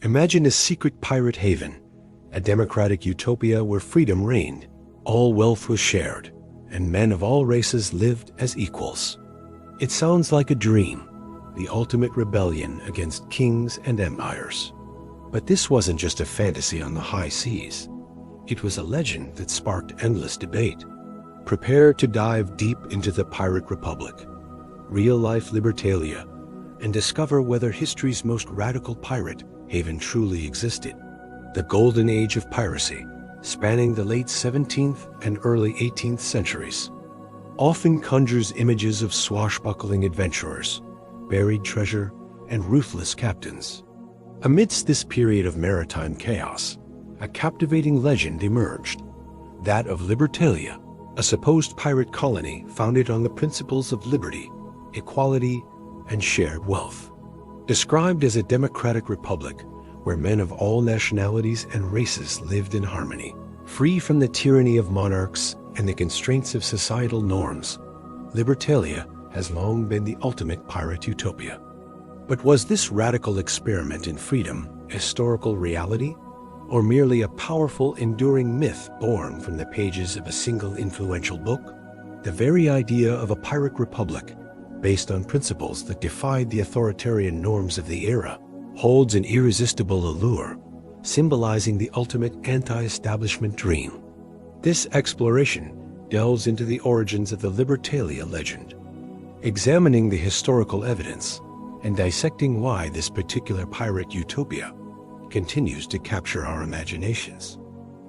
Imagine a secret pirate haven, a democratic utopia where freedom reigned, all wealth was shared, and men of all races lived as equals. It sounds like a dream, the ultimate rebellion against kings and empires. But this wasn't just a fantasy on the high seas. It was a legend that sparked endless debate. Prepare to dive deep into the pirate republic, real-life Libertalia, and discover whether history's most radical pirate haven truly existed. The Golden Age of Piracy, spanning the late 17th and early 18th centuries, often conjures images of swashbuckling adventurers, buried treasure, and ruthless captains. Amidst this period of maritime chaos, a captivating legend emerged, that of Libertalia, a supposed pirate colony founded on the principles of liberty, equality, and shared wealth. Described as a democratic republic where men of all nationalities and races lived in harmony, free from the tyranny of monarchs and the constraints of societal norms, Libertalia has long been the ultimate pirate utopia. But was this radical experiment in freedom historical reality, or merely a powerful, enduring myth born from the pages of a single influential book? The very idea of a pirate republic, based on principles that defied the authoritarian norms of the era, holds an irresistible allure, symbolizing the ultimate anti-establishment dream. This exploration delves into the origins of the Libertalia legend, examining the historical evidence and dissecting why this particular pirate utopia continues to capture our imaginations.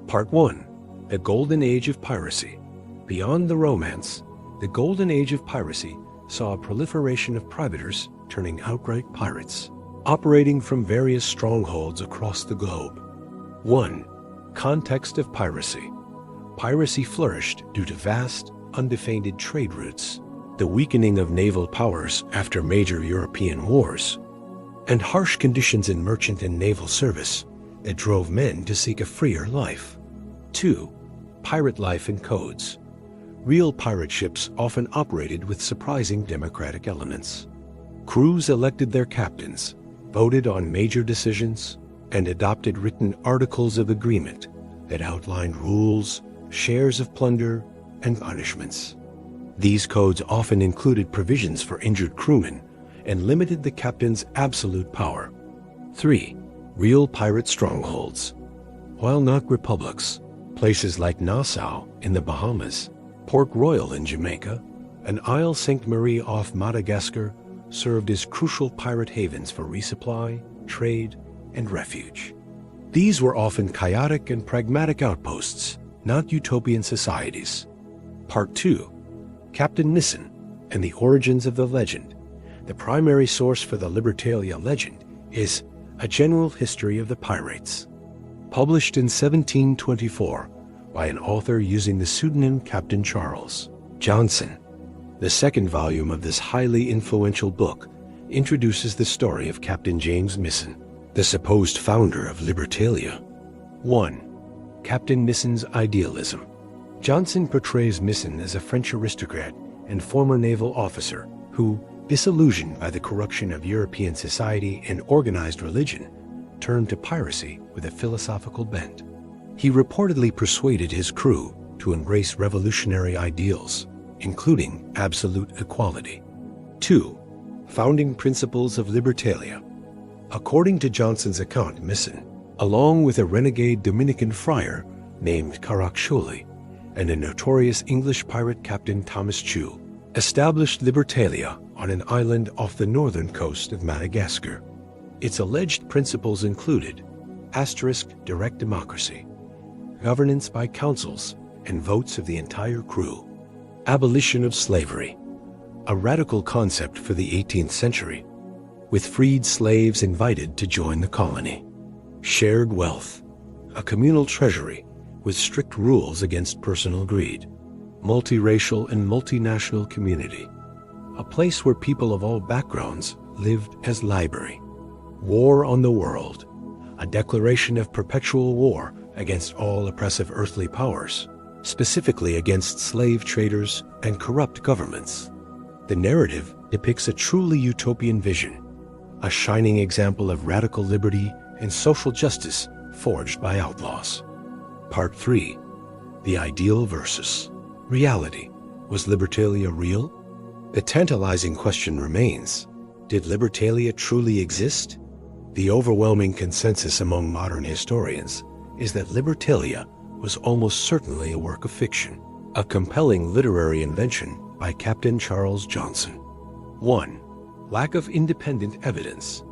Part 1. The Golden Age of Piracy. Beyond the romance, the Golden Age of Piracy saw a proliferation of privateers turning outright pirates, operating from various strongholds across the globe. 1. Context of piracy. Piracy flourished due to vast, undefended trade routes, the weakening of naval powers after major European wars, and harsh conditions in merchant and naval service that drove men to seek a freer life. 2. Pirate life and codes. Real pirate ships often operated with surprising democratic elements. Crews elected their captains, voted on major decisions, and adopted written articles of agreement that outlined rules, shares of plunder, and punishments. These codes often included provisions for injured crewmen and limited the captain's absolute power. 3. Real pirate strongholds. While not republics, places like Nassau in the Bahamas, Port Royal in Jamaica, and Isle Sainte Marie off Madagascar served as crucial pirate havens for resupply, trade, and refuge. These were often chaotic and pragmatic outposts, not utopian societies. Part 2. Captain Misson and the origins of the legend. The primary source for the Libertalia legend is A General History of the Pirates, published in 1724 by an author using the pseudonym Captain Charles Johnson. The second volume of this highly influential book introduces the story of Captain James Misson, the supposed founder of Libertalia. 1. Captain Misson's idealism. Johnson portrays Misson as a French aristocrat and former naval officer who, disillusioned by the corruption of European society and organized religion, turned to piracy with a philosophical bent. He reportedly persuaded his crew to embrace revolutionary ideals, including absolute equality. 2. Founding principles of Libertalia. According to Johnson's account, Misson, along with a renegade Dominican friar named Caraccioli and a notorious English pirate captain Thomas Chew, established Libertalia on an island off the northern coast of Madagascar. Its alleged principles included direct democracy, governance by councils and votes of the entire crew, abolition of slavery, a radical concept for the 18th century, with freed slaves invited to join the colony, shared wealth, a communal treasury with strict rules against personal greed, multiracial and multinational community, a place where people of all backgrounds lived as library, war on the world, a declaration of perpetual war against all oppressive earthly powers, specifically against slave traders and corrupt governments. The narrative depicts a truly utopian vision, a shining example of radical liberty and social justice forged by outlaws. Part 3. The Ideal versus Reality. Was Libertalia real? The tantalizing question remains, did Libertalia truly exist? The overwhelming consensus among modern historians is that Libertalia was almost certainly a work of fiction, a compelling literary invention by Captain Charles Johnson. 1. Lack of independent evidence.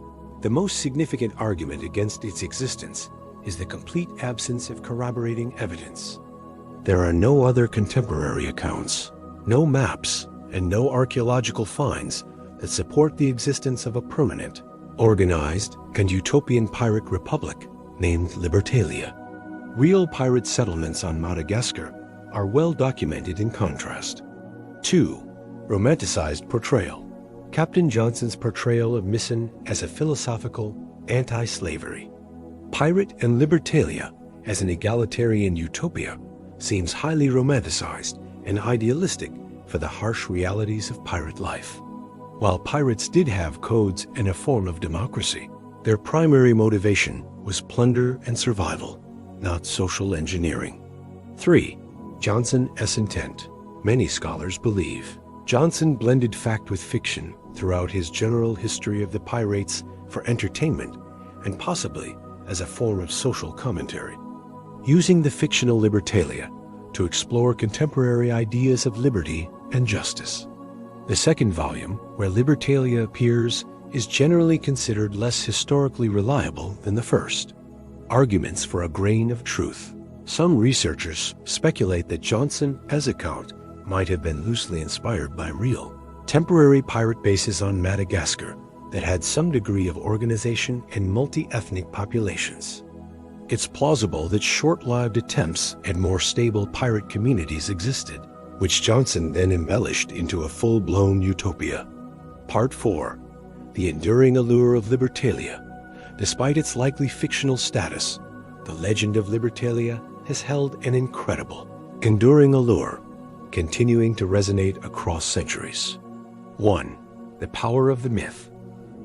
The most significant argument against its existence is the complete absence of corroborating evidence. There are no other contemporary accounts, no maps, and no archaeological finds that support the existence of a permanent, organized, and utopian pirate republic named Libertalia. Real pirate settlements on Madagascar are well documented in contrast. 2. Romanticized portrayal. Captain Johnson's portrayal of Misson as a philosophical anti-slavery pirate and Libertalia as an egalitarian utopia seems highly romanticized and idealistic for the harsh realities of pirate life. While pirates did have codes and a form of democracy, their primary motivation was plunder and survival, not social engineering. 3. Johnson's intent. Many scholars believe Johnson blended fact with fiction throughout his general history of the pirates for entertainment and possibly as a form of social commentary, using the fictional Libertalia to explore contemporary ideas of liberty and justice. The second volume, where Libertalia appears, is generally considered less historically reliable than the first. Arguments for a grain of truth. Some researchers speculate that Johnson's account might have been loosely inspired by real, temporary pirate bases on Madagascar that had some degree of organization and multi-ethnic populations. It's plausible that short-lived attempts at more stable pirate communities existed, which Johnson then embellished into a full-blown utopia. Part 4. The enduring allure of Libertalia. Despite its likely fictional status, the legend of Libertalia has held an incredible, enduring allure, continuing to resonate across centuries. 1. The power of the myth.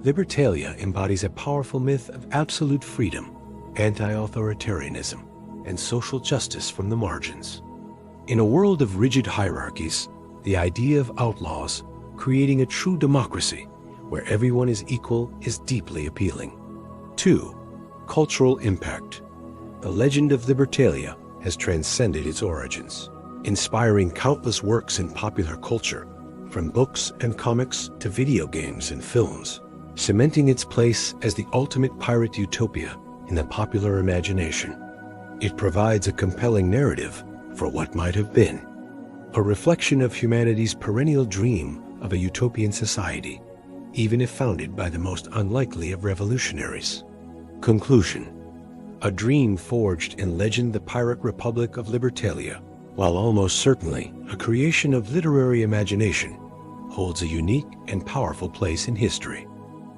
Libertalia embodies a powerful myth of absolute freedom, anti-authoritarianism, and social justice from the margins. In a world of rigid hierarchies, the idea of outlaws creating a true democracy where everyone is equal is deeply appealing. 2. Cultural impact. The legend of Libertalia has transcended its origins, inspiring countless works in popular culture, from books and comics to video games and films, cementing its place as the ultimate pirate utopia in the popular imagination. It provides a compelling narrative for what might have been, a reflection of humanity's perennial dream of a utopian society, even if founded by the most unlikely of revolutionaries. Conclusion. A dream forged in legend, the pirate republic of Libertalia, while almost certainly a creation of literary imagination, holds a unique and powerful place in history.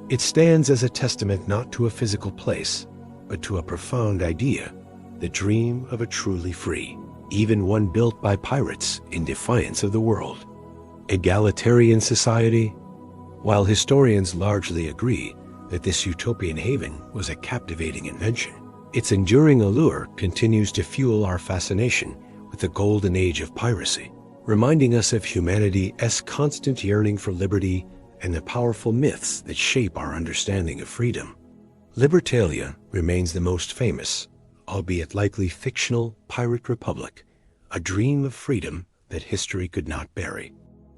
It stands as a testament not to a physical place, but to a profound idea, the dream of a truly free, even one built by pirates in defiance of the world, egalitarian society. While historians largely agree that this utopian haven was a captivating invention, its enduring allure continues to fuel our fascination with the Golden Age of Piracy, reminding us of humanity's constant yearning for liberty and the powerful myths that shape our understanding of freedom. Libertalia remains the most famous, albeit likely fictional, pirate republic, a dream of freedom that history could not bury.